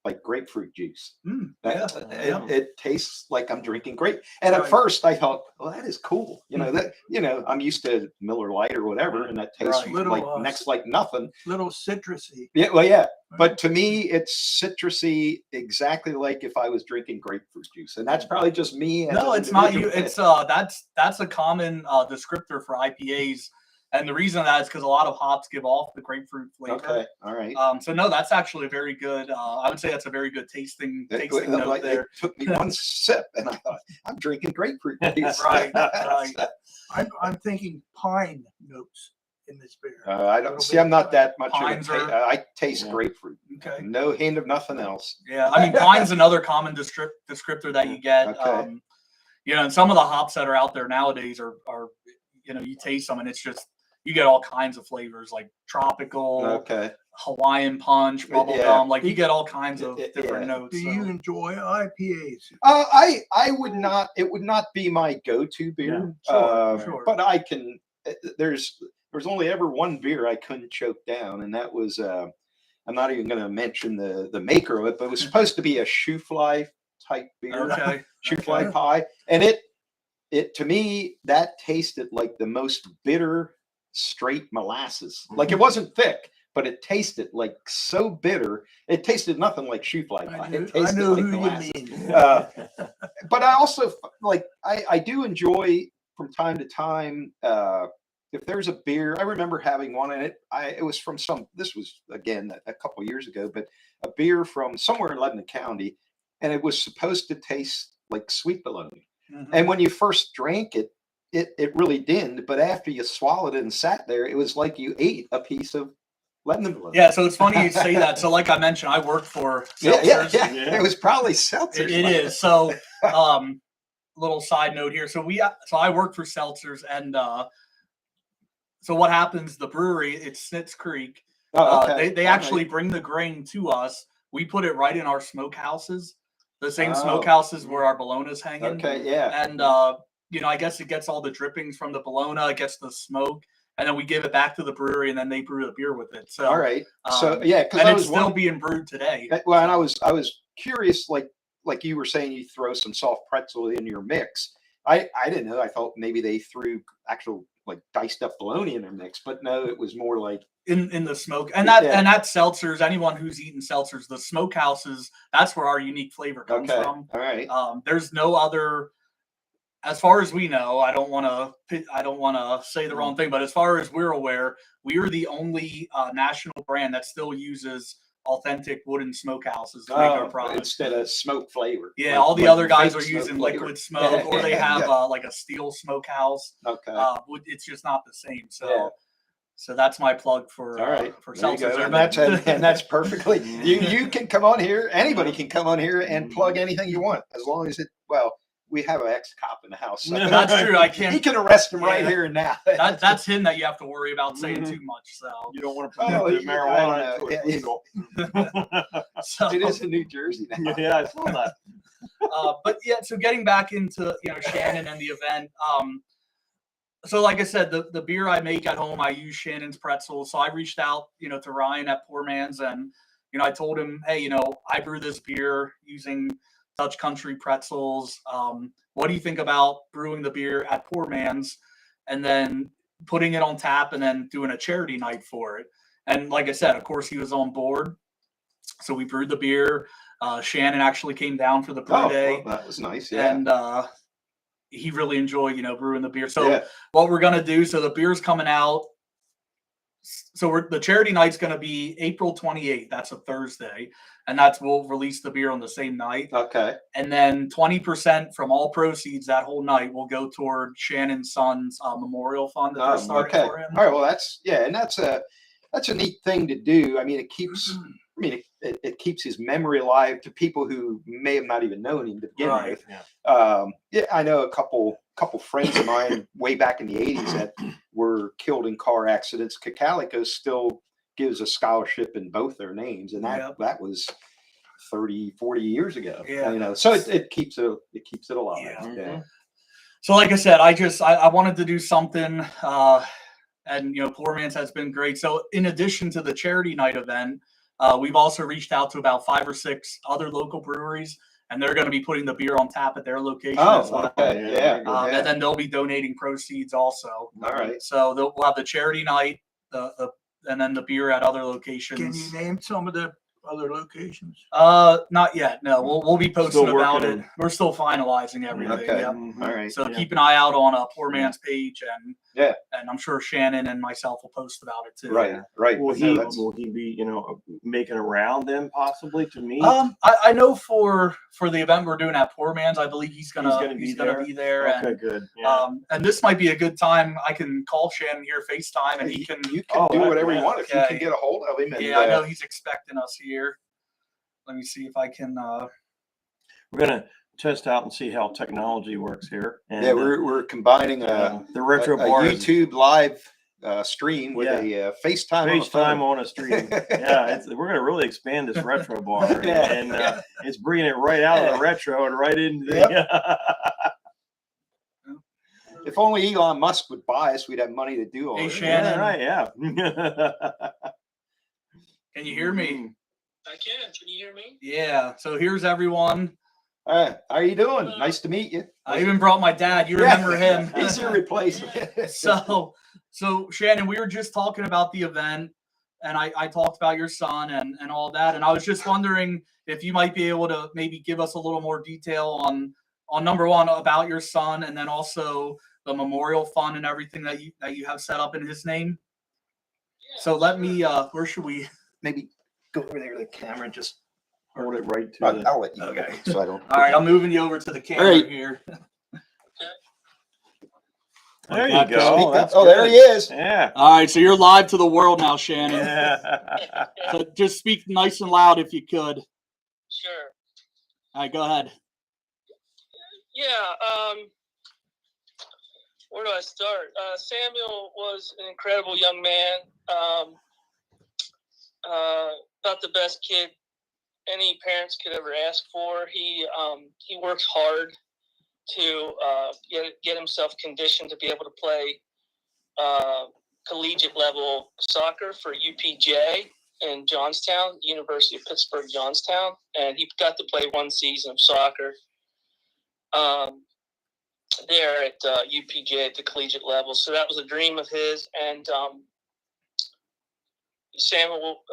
like grapefruit juice. It tastes like I'm drinking grape. And at first I thought, well, that is cool. I'm used to Miller Lite or whatever, and that tastes like next like nothing. Little citrusy. Yeah, well, yeah. But to me, it's citrusy, exactly like if I was drinking grapefruit juice. And that's probably just me. No, it's not you. It's that's a common descriptor for IPAs. And the reason that is because a lot of hops give off the grapefruit flavor. Okay, all right. So no, that's actually a very good. I would say that's a very good tasting note there. It took me one sip, and I thought, I'm drinking grapefruit juice. Right. I'm thinking pine notes in this beer. I don't see. I'm not that much. I taste Yeah. grapefruit. Okay. No hint of nothing else. Yeah, I mean, pine's another common descriptor that you get. Okay. And some of the hops that are out there nowadays are you taste them and it's just you get all kinds of flavors like tropical, Okay. Hawaiian punch, bubblegum. Like you get all kinds of different notes. Do you enjoy IPAs? I would not. It would not be my go-to beer. Sure. But I can. There's only ever one beer I couldn't choke down, and that was. I'm not even going to mention the maker of it, but it was supposed to be a shoe fly type beer. Okay. Shoe fly pie, and it to me that tasted like the most bitter straight molasses. Like it wasn't thick, but it tasted like so bitter. It tasted nothing like shoe fly pie. It tasted I know like who molasses. you mean. But I also I do enjoy from time to time if there's a beer. I remember having one, and it was from this was again a couple years ago, but a beer from somewhere in Lebanon County, and it was supposed to taste like sweet bologna. Mm-hmm. And when you first drank it, it really didn't. But after you swallowed it and sat there, it was like you ate a piece of Lebanon bologna. Yeah, so it's funny you say that. So like I mentioned, I work for seltzers. Yeah. It was probably seltzers. It is. So little side note here. So I work for seltzers, and so what happens, the brewery, it's Snitz Creek. They actually bring the grain to us. We put it right in our smokehouses. The same smokehouses where our bologna's hanging. Okay, yeah. And, I guess it gets all the drippings from the bologna, it gets the smoke, and then we give it back to the brewery, and then they brew the beer with it. So, all right. So, yeah. And it's still being brewed today. Well, and I was curious, like you were saying, you throw some soft pretzel in your mix. I didn't know. I thought maybe they threw actual like diced up bologna in their mix, but no, it was more like in the smoke. And that seltzers, anyone who's eaten seltzers, the smokehouses, that's where our unique flavor comes from. All right. There's no other, as far as we know, I don't want to say the wrong thing, but as far as we're aware, we are the only national brand that still uses authentic wooden smokehouses to make our product instead of smoke flavor. Yeah, all the other guys are using liquid smoke, or they have like a steel smokehouse. Okay, it's just not the same. So that's my plug for seltzers. And that's perfectly. You can come on here. Anybody can come on here and plug anything you want, as long as we have an ex-cop in the house. So that's true. I can't. He can arrest him right here and now. That's him that you have to worry about saying too much. So you don't want to put marijuana. So it is in New Jersey now. Yeah, I saw that. But yeah, so getting back into Shannon and the event. So like I said, the beer I make at home, I use Shannon's Pretzels. So I reached out, to Ryan at Poor Man's, and I told him, hey, I brew this beer using Dutch Country Pretzels. What do you think about brewing the beer at Poor Man's and then putting it on tap and then doing a charity night for it? And like I said, of course, he was on board. So we brewed the beer. Shannon actually came down for the brew day. Well, that was nice. Yeah. And he really enjoyed, brewing the beer. So what we're going to do, so the beer's coming out. So the charity night's going to be April 28th. That's a Thursday. And we'll release the beer on the same night. Okay. And then 20% from all proceeds that whole night will go toward Shannon's son's memorial fund that they're starting for him. All right. Well, that's a neat thing to do. I mean, it keeps I mean, it keeps his memory alive to people who may have not even known him to begin Right. with. Yeah. Yeah, I know a couple friends of mine way back in the 80s that were killed in car accidents. Cacalico still gives a scholarship in both their names, and that was 30, 40 years ago. Yeah. You know, so it keeps it alive. Yeah. Yeah. So like I said, I wanted to do something, and Poor Man's has been great. So in addition to the charity night event, we've also reached out to about 5 or 6 other local breweries, and they're going to be putting the beer on tap at their location as well. Okay. Yeah. And then they'll be donating proceeds also. All right. So we'll have the charity night, and then the beer at other locations. Can you name some of the other locations? Not yet. No, we'll be posting Still about working it. We're still finalizing everything. Okay. Yep. All right. So keep an eye out on Poor Man's page, and Yeah. and I'm sure Shannon and myself will post about it too. Right. Right. Will No, he be making a round then possibly to meet? I know for the event we're doing at Poor Man's, I believe he's gonna be there. Okay, And, good. Yeah. And this might be a good time. I can call Shannon here FaceTime, and you can do that- whatever you yeah, want if you can get a hold of him. And, I know he's expecting us here. Let me see if I can. We're gonna test out and see how technology works here. And, yeah, we're combining the retro a bar YouTube live stream with Yeah. a FaceTime. FaceTime on a stream. Yeah, we're gonna really expand this retro bar, Yeah. and it's bringing it right out of the retro and right into the. If only Elon Musk would buy us, we'd have money to do all Hey, this. Shannon. Yeah, right. Yeah. Can you hear me? I can. Can you hear me? Yeah. So here's everyone. How are you doing? Nice to meet you. I even brought my dad. You remember him? He's your replacement. So Shannon, we were just talking about the event, and I talked about your son and all that, and I was just wondering if you might be able to maybe give us a little more detail on number one about your son, and then also the memorial fund and everything that you have set up in his name. Yeah, So let me. Where should we? Maybe go over there to the camera and just. Hold it right to the. I'll let you. Okay. So I don't. All right, I'm moving you over to the camera right. here. There you Speak go. up. That's Oh, there good. he is. Yeah. All right, so you're live to the world now, Shannon. Yeah. So just speak nice and loud if you could. Sure. All right, go ahead. Yeah. Where do I start? Samuel was an incredible young man. About the best kid any parents could ever ask for. He works hard to get himself conditioned to be able to play collegiate level soccer for UPJ in Johnstown, University of Pittsburgh, Johnstown, and he got to play one season of soccer there at UPJ at the collegiate level. So that was a dream of his, and Samuel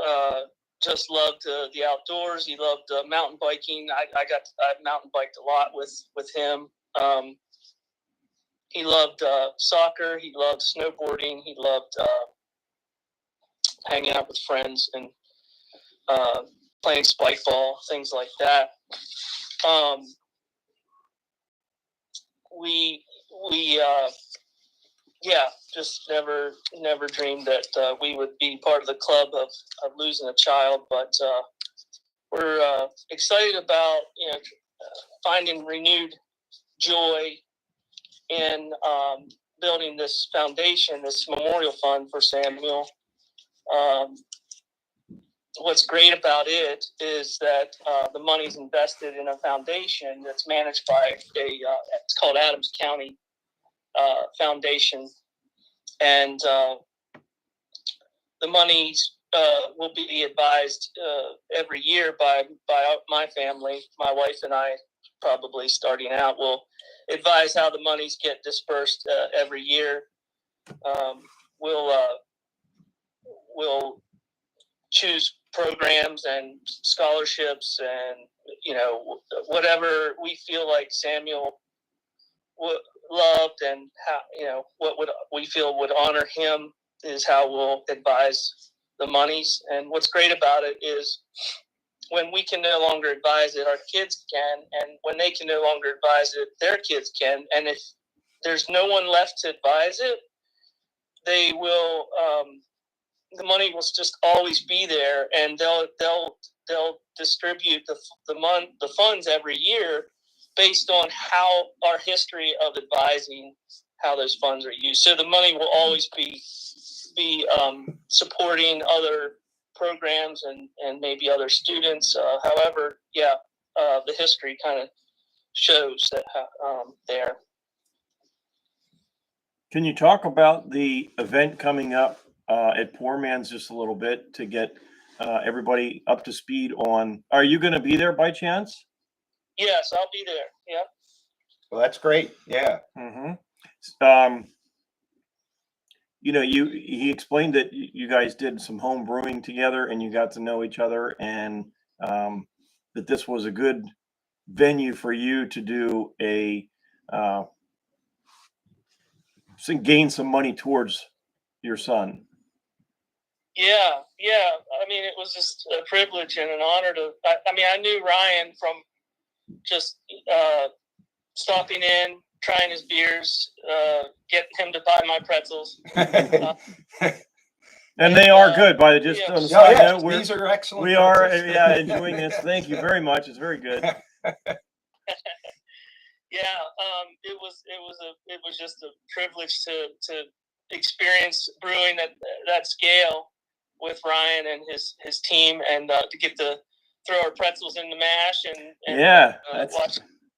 just loved the outdoors. He loved mountain biking. I mountain biked a lot with him. He loved soccer. He loved snowboarding. He loved hanging out with friends and playing spike ball, things like that. We just never dreamed that we would be part of the club of losing a child, but we're excited about finding renewed joy in building this foundation, this memorial fund for Samuel. What's great about it is that the money's invested in a foundation that's managed by it's called Adams County Foundation, and the monies will be advised every year by my family. My wife and I, probably starting out, will advise how the monies get dispersed every year. We'll choose programs and scholarships and whatever we feel like Samuel loved, and how what would we feel would honor him is how we'll advise the monies. And what's great about it is when we can no longer advise it, our kids can, and when they can no longer advise it, their kids can. And if there's no one left to advise it, they will the money will just always be there, and they'll distribute the funds every year based on how our history of advising how those funds are used. So the money will always be supporting other programs and maybe other students. However, the history kind of shows that there. Can you talk about the event coming up at Poor Man's just a little bit to get everybody up to speed on? Are you going to be there by chance? Yes, I'll be there. Yeah. Well, that's great. Yeah. Mm-hmm. He explained that you guys did some home brewing together and you got to know each other, and that this was a good venue for you to do gain some money towards your son. Yeah. I mean, it was just a privilege and an honor I knew Ryan from just stopping in, trying his beers, getting him to buy my pretzels. And they are good. On the side note, these are excellent. We are enjoying this. Thank you very much. It's very good. It was just a privilege to experience brewing at that scale with Ryan and his team, and to get to throw our pretzels in the mash and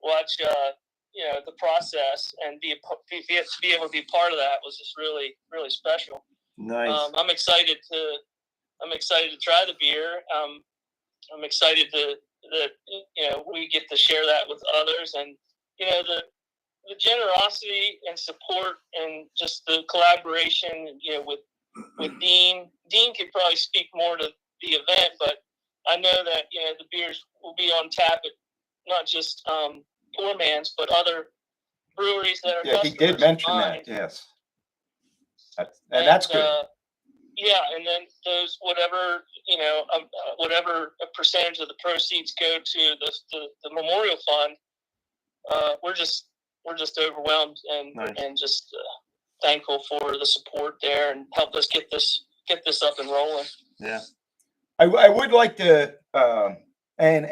watch the process and be able to be part of that was just really, really special. Nice. I'm excited to try the beer. I'm excited that we get to share that with others, and the generosity and support and just the collaboration with Dean. Dean could probably speak more to the event, but I know that the beers will be on tap at not just Poor Man's, but other breweries that are customers. He did mention that. Yes, that's good. And then those whatever percentage of the proceeds go to the memorial fund. We're just overwhelmed and just thankful for the support there and help us get this up and rolling. Yeah, I would like to, and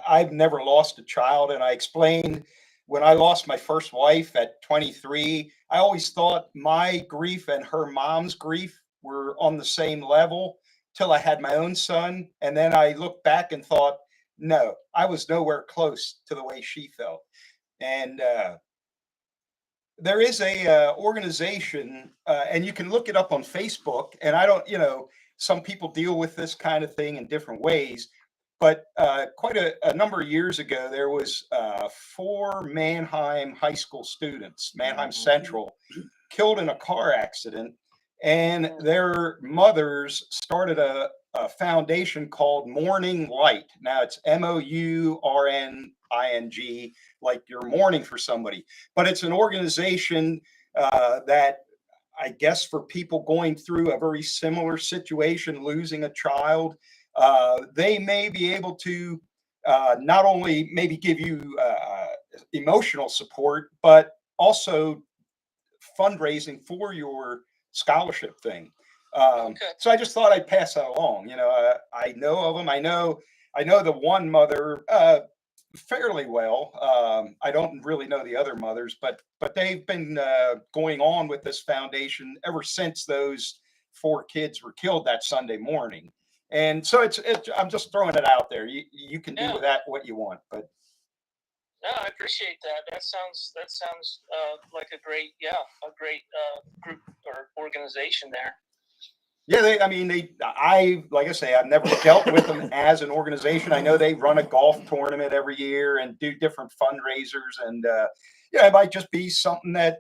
I've never lost a child, and I explained when I lost my first wife at 23, I always thought my grief and her mom's grief were on the same level till I had my own son, and then I looked back and thought, no, I was nowhere close to the way she felt. And there is a organization, and you can look it up on Facebook. And I don't, some people deal with this kind of thing in different ways. But quite a number of years ago, there was 4 Manheim high school students, Manheim Central, killed in a car accident. And their mothers started a foundation called Mourning Light. Now it's MOURNING, like you're mourning for somebody. But it's an organization that I guess for people going through a very similar situation, losing a child, they may be able to not only maybe give you emotional support, but also fundraising for your scholarship thing. So I just thought I'd pass that along. I know of them. I know the one mother fairly well. I don't really know the other mothers, but they've been going on with this foundation ever since those 4 kids were killed that Sunday morning. And so it's I'm just throwing it out there. You can do with that what you want, but. No, I appreciate that. That sounds like a great group or organization there. Yeah, like I say, I've never dealt with them as an organization. I know they run a golf tournament every year and do different fundraisers, and it might just be something that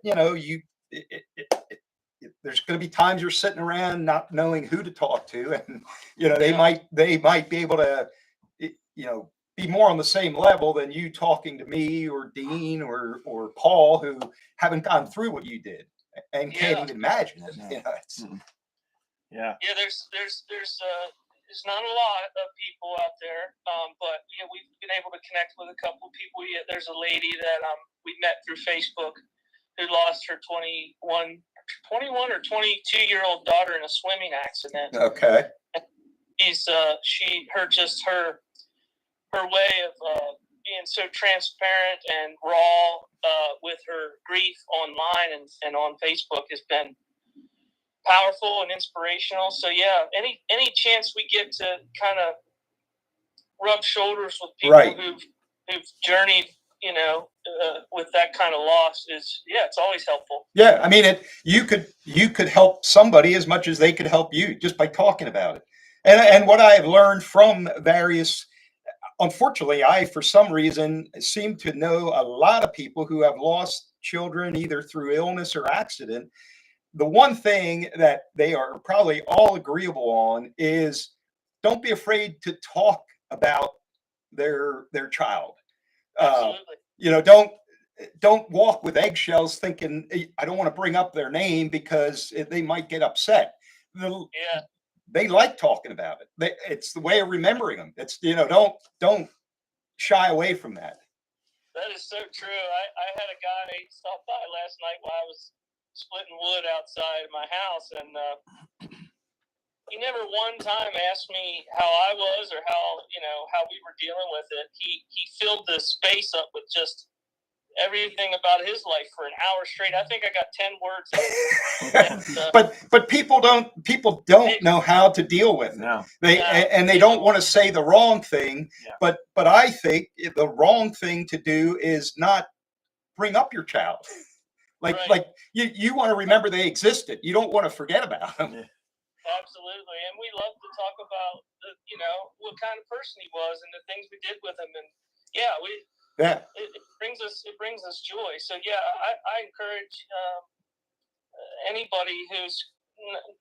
there's going to be times you're sitting around not knowing who to talk to, and they might be able to be more on the same level than you talking to me or Dean or Paul, who haven't gone through what you did and can't even imagine it. There's not a lot of people out there, but we've been able to connect with a couple of people. There's a lady that we met through Facebook who lost her 21 21 or 22-year-old daughter in a swimming accident. Okay. She's her way of being so transparent and raw with her grief online and on Facebook has been powerful and inspirational. So yeah, any chance we get to kind of rub shoulders with people Right. who've journeyed, with that kind of loss it's always helpful. Yeah, I mean, you could help somebody as much as they could help you just by talking about it. And what I have learned from various, unfortunately, I for some reason seem to know a lot of people who have lost children either through illness or accident. The one thing that they are probably all agreeable on is don't be afraid to talk about their child. Absolutely. Don't walk with eggshells thinking I don't want to bring up their name because they might get upset. They like talking about it. It's the way of remembering them. It's don't shy away from that. That is so true. I had a guy stop by last night while I was splitting wood outside my house, and he never one time asked me how I was or how we were dealing with it. He filled the space up with just everything about his life for an hour straight. I think I got 10 words. But people don't know how to deal with it. No. They don't want to say the wrong thing. Yeah. But I think the wrong thing to do is not bring up your child. Like you want to remember they existed. You don't want to forget about them. Yeah. Absolutely, and we love to talk about what kind of person he was and the things we did with him, and it brings us joy. So yeah, I encourage anybody who's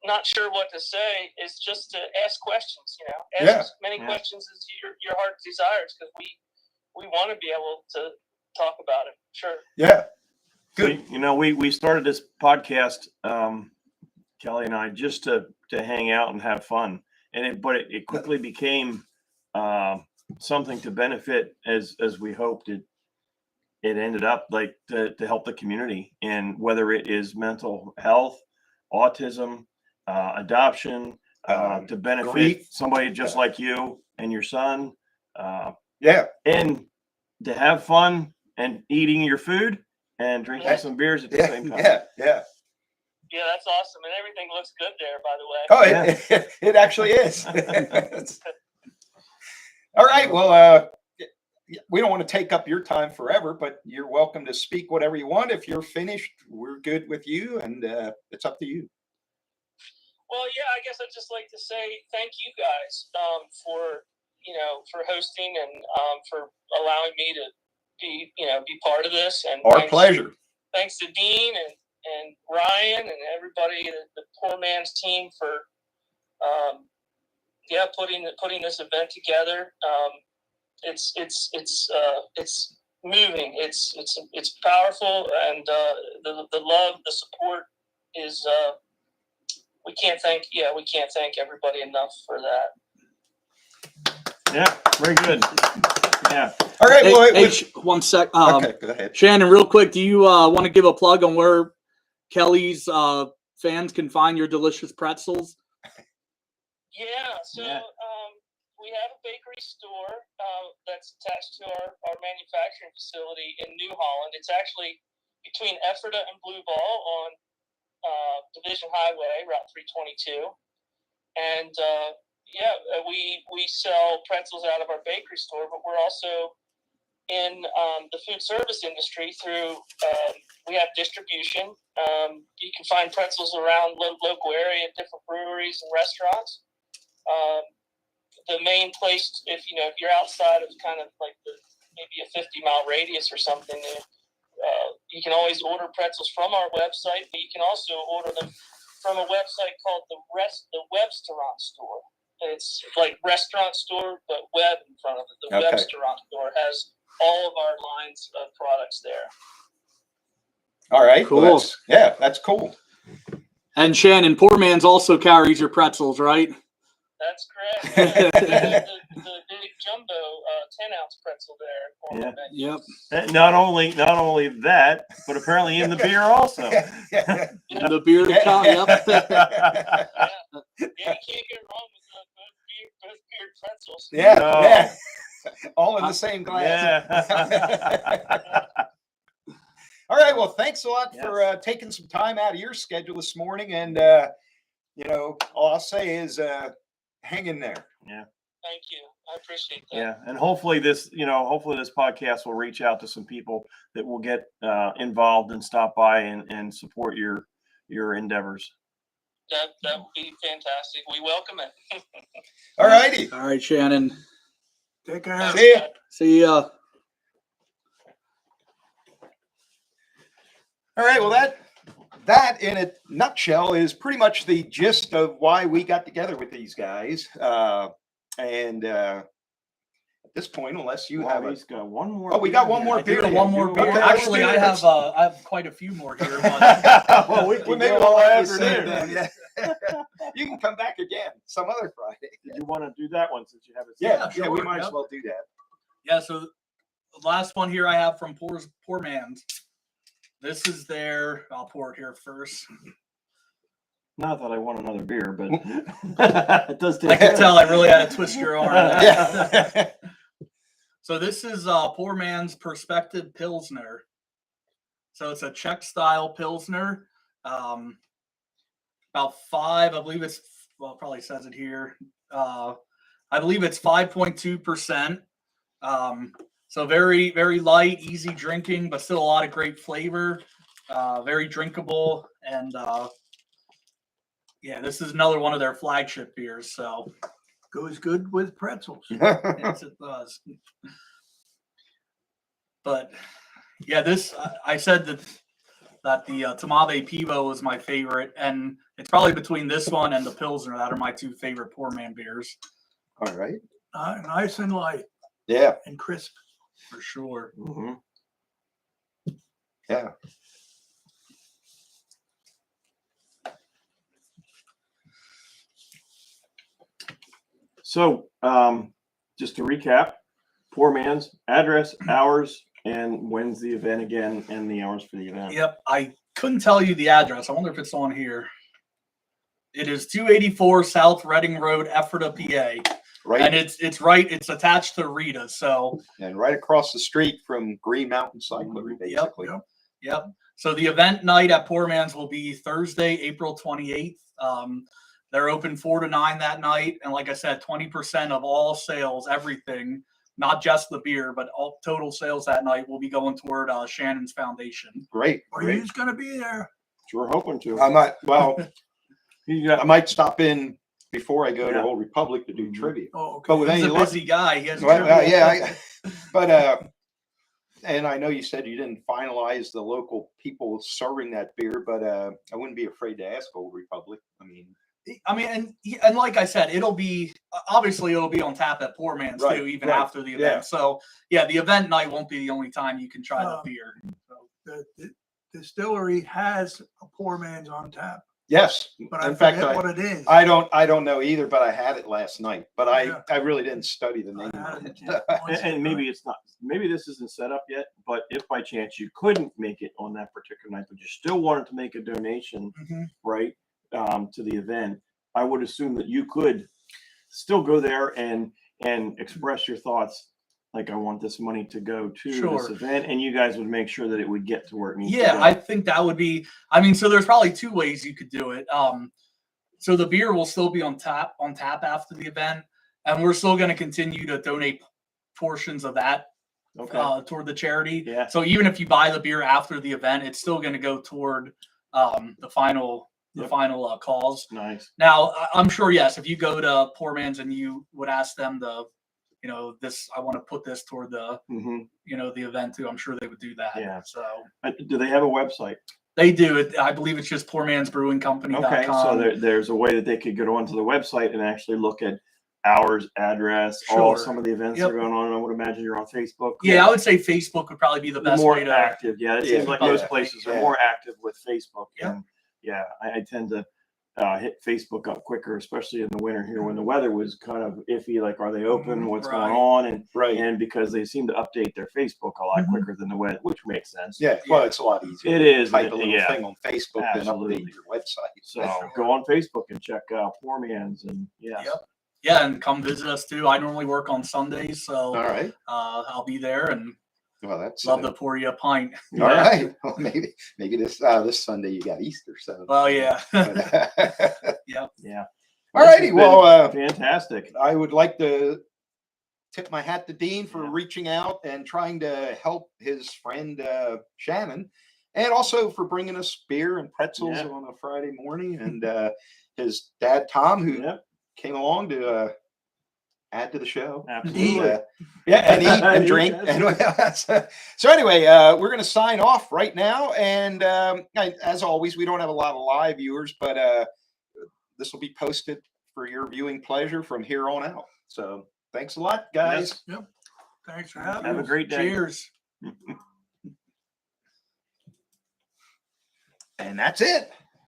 not sure what to say is just to ask questions. Ask as many questions as your heart desires, because we want to be able to talk about it. Sure. Yeah. Good. We started this podcast, Kelly and I, just to hang out and have fun, but it quickly became something to benefit as we hoped. It ended up like to help the community, and whether it is mental health, autism, adoption, to benefit grief. Somebody just like you and your son, and to have fun and eating your food and drinking some beers at the same time. Yeah, that's awesome, and everything looks good there, by Oh, the way. it actually is. All right. Well, we don't want to take up your time forever, but you're welcome to speak whatever you want. If you're finished, we're good with you, and it's up to you. Well, yeah, I guess I'd just like to say thank you guys for hosting and for allowing me to be part of this. And our pleasure. Thanks to Dean and Ryan and everybody, the Poor Man's team for putting this event together. It's moving. It's powerful, and the love, the support is we can't thank everybody enough for that. Yeah, very good. Yeah. All right. One sec. Okay, go ahead. Shannon, real quick, do you want to give a plug on where Kelly's fans can find your delicious pretzels? Yeah. So we have a bakery store that's attached to our manufacturing facility in New Holland. It's actually between Ephrata and Blue Ball on Division Highway, Route 322. And we sell pretzels out of our bakery store, but we're also in the food service industry through we have distribution. You can find pretzels around local area at different breweries and restaurants. The main place, if you're outside of kind of like maybe a 50-mile radius or something, you can always order pretzels from our website, but you can also order them from a website called the Webstaurant Store. It's like restaurant store, but web in front of it. The Webstaurant Store has all of our lines of products there. All right. Cool. Well, that's cool. And Shannon, Poor Man's also carries your pretzels, right? That's correct. Yeah. The big jumbo 10-ounce pretzel there. On Yeah. the menu. Yep. Not only that, but apparently in the beer also. And the beer to come. Yep. Yeah, you can't get wrong with those beer pretzels. Yeah, No. yeah. All in the same glass. Yeah. All right. Well, thanks a lot Yes. for taking some time out of your schedule this morning. And, all I'll say is hang in there. Yeah. Thank you. I appreciate that. Yeah. And hopefully this podcast will reach out to some people that will get involved and stop by and support your endeavors. That would be fantastic. We welcome it. All righty. All right, Shannon. Take care. See ya. See ya. All right. Well, that in a nutshell is pretty much the gist of why we got together with these guys. And at this point, unless you have He's got one more. Oh, we got one beer more here. beer. Got one more beer. Okay, Actually, I let's have quite a few more here. But Well, we can maybe go all let you afternoon. say that, yeah. You can come back again some other Friday. Did you want to do that one since you have it? Yeah, sure, we might yep. as well do that. yeah, so the last one here I have from Poor Man's. This is their. I'll pour it here first. Not that I want another beer, but it does take. I can tell I really had to twist your arm. Yeah. So this is Poor Man's Perspective Pilsner. So it's a Czech style Pilsner. About 5, I believe it's, well, it probably says it here. I believe it's 5.2%. So very, very light, easy drinking, but still a lot of great flavor. Very drinkable. And yeah, this is another one of their flagship beers. So Goes good with pretzels. yes, it does. But yeah, this I said that the Tomave Pivo was my favorite, and it's probably between this one and the Pilsner that are my two favorite Poor Man beers All right. Nice and light Yeah. and crisp. for sure. Mhm. Yeah. So, just to recap, Poor Man's address, hours, and when's the event again, and the hours for the event. Yep, I couldn't tell you the address. I wonder if it's on here. It is 284 South Reading Road, Ephrata, PA, Right. and it's attached to Rita. So And right across the street from Green Mountain Cyclery, basically. Yep. yep. So the event night at Poor Man's will be Thursday, April 28th. They're open 4 to 9 that night, and like I said, 20% of all sales, everything, not just the beer, but all total sales that night will be going toward Shannon's Foundation. Great. Are Great. you going to be there? We're hoping to. I might. Well, You got- I might stop in before I go to Yeah. Old Republic to do trivia. Oh, okay. But with He's any a luck, busy guy. He has well, trivia. yeah. But and I know you said you didn't finalize the local people serving that beer, but I wouldn't be afraid to ask Old Republic. I mean, and like I said, it'll be on tap at Poor Man's Right, too, even right, after the event. yeah. So yeah, the event night won't be the only time you can try the Um, beer. So, The distillery has a Poor Man's on tap, Yes. but I In fact, forget what it is. I don't know either, but I had it last night. But Yeah. I really didn't study the name I of had it. it once. and maybe it's not. Maybe this isn't set up yet. But if by chance you couldn't make it on that particular night, but you still wanted to make a donation, mhm. right, to the event, I would assume that you could still go there and express your thoughts. Like, I want this money to go to this Sure. event, and you guys would make sure that it would get to where it needs to Yeah, go. I think that would be. I mean, so there's probably 2 ways you could do it. So the beer will still be on tap after the event, and we're still going to continue to donate portions of that Okay. toward the charity. Yeah. So even if you buy the beer after the event, it's still going to go toward the final Yep. cause. Nice. Now, I'm sure, yes, if you go to Poor Man's and you would ask them this, I want to put this toward the, Hmm. the event too, I'm sure they would do that. Yeah. So Do they have a website? they do it. I believe it's just poormansbrewingcompany.com. Okay, so there's a way that they could go onto the website and actually look at hours, address, all Sure. some of the events Yep. that are going on. I would imagine you're on Facebook. Yeah, I would say Facebook would probably be the best more way to. active. Yeah, it seems Yeah, like yeah, most places are yeah. more active with Facebook. Yep. And yeah, I tend to hit Facebook up quicker, especially in the winter here when the weather was kind of iffy. Like, are they open? What's Right. going on? And Right. and because they seem to update their Facebook a lot quicker than the web, which makes sense. Yeah. Well, it's a lot easier. It is. Type a little Yeah. thing on Facebook and Absolutely. update your website. So go on Facebook and check out Poor Man's, and yes. Yep. Yeah, and come visit us too. I normally work on Sundays, so All right. I'll be there and Well, that's love to pour you a pint. all right. Well, maybe this Sunday you got Easter, so. Well, yeah. Yeah. All righty. Well, fantastic. I would like to tip my hat to Dean for reaching out and trying to help his friend Shannon, and also for bringing us beer and pretzels on a Friday morning, and his dad Tom, who came along to add to the show. Absolutely. And eat and drink. So anyway, we're going to sign off right now, and as always, we don't have a lot of live viewers, but this will be posted for your viewing pleasure from here on out. So thanks a lot, guys. Yep. Thanks for having us. Have a great day. Cheers. And that's it.